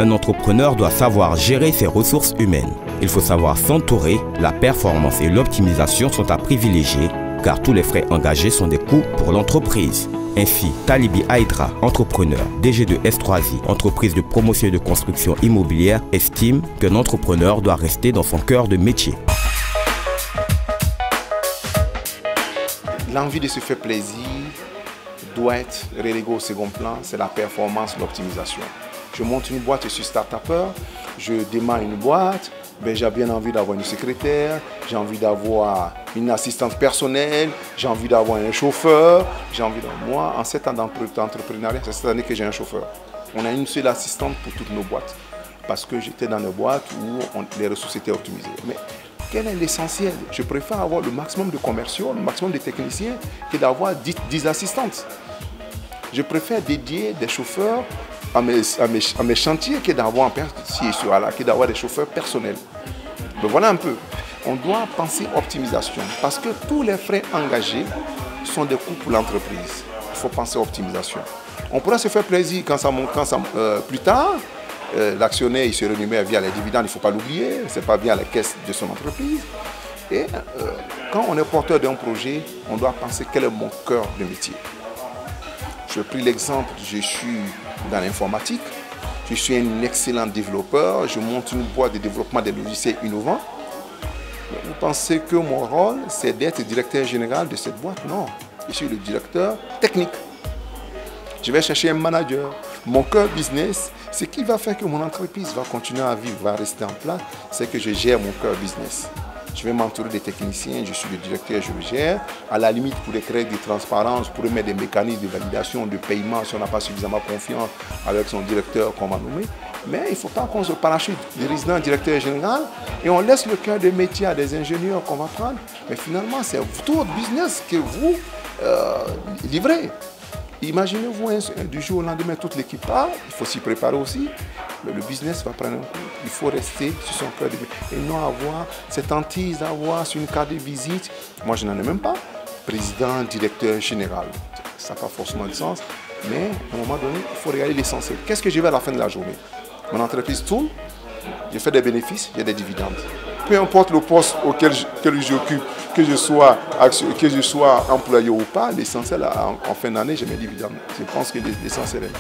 Un entrepreneur doit savoir gérer ses ressources humaines. Il faut savoir s'entourer, la performance et l'optimisation sont à privilégier car tous les frais engagés sont des coûts pour l'entreprise. Ainsi, Talibi Haïdra, entrepreneur, DG de S3I, entreprise de promotion et de construction immobilière, estime qu'un entrepreneur doit rester dans son cœur de métier. L'envie de se faire plaisir doit être reléguée au second plan, c'est la performance, l'optimisation. Je monte une boîte, je suis start-upper, je démarre une boîte, ben j'ai bien envie d'avoir une secrétaire, j'ai envie d'avoir une assistante personnelle, j'ai envie d'avoir un chauffeur, j'ai envie d'avoir... Moi, en 7 ans d'entrepreneuriat, c'est cette année que j'ai un chauffeur. On a une seule assistante pour toutes nos boîtes, parce que j'étais dans une boîte où les ressources étaient optimisées. Mais quel est l'essentiel? Je préfère avoir le maximum de commerciaux, le maximum de techniciens, que d'avoir 10 assistantes. Je préfère dédier des chauffeurs à mes chantiers que d'avoir des chauffeurs personnels. Mais voilà un peu. On doit penser optimisation parce que tous les frais engagés sont des coûts pour l'entreprise. Il faut penser optimisation. On pourra se faire plaisir plus tard. L'actionnaire il se rémunère via les dividendes, il ne faut pas l'oublier. Ce n'est pas via la caisse de son entreprise. Et quand on est porteur d'un projet, on doit penser quel est mon cœur de métier. Je pris l'exemple, je suis dans l'informatique, je suis un excellent développeur, je monte une boîte de développement des logiciels innovants. Vous pensez que mon rôle, c'est d'être directeur général de cette boîte? Non, je suis le directeur technique. Je vais chercher un manager. Mon cœur business, ce qui va faire que mon entreprise va continuer à vivre, va rester en place, c'est que je gère mon cœur business. Je vais m'entourer des techniciens, je suis le directeur, je le gère. À la limite, pour créer des transparences, pour mettre des mécanismes de validation, de paiement, si on n'a pas suffisamment confiance avec son directeur qu'on va nommer. Mais il ne faut pas qu'on se parachute du résident directeur général et on laisse le cœur de métier à des ingénieurs qu'on va prendre. Mais finalement, c'est tout votre business que vous livrez. Imaginez-vous du jour au lendemain, toute l'équipe part, il faut s'y préparer aussi. Mais le business va prendre un coup. Il faut rester sur son cœur de métier et non avoir cette hantise d'avoir sur une carte de visite. Moi, je n'en ai même pas. Président, directeur général. Ça n'a pas forcément de sens. Mais à un moment donné, il faut regarder l'essentiel. Qu'est-ce que je vais à la fin de la journée? Mon entreprise tourne, je fais des bénéfices, il y a des dividendes. Peu importe le poste auquel j'occupe, que je sois employé ou pas, l'essentiel, en fin d'année, j'ai mes dividendes. Je pense que l'essentiel est là.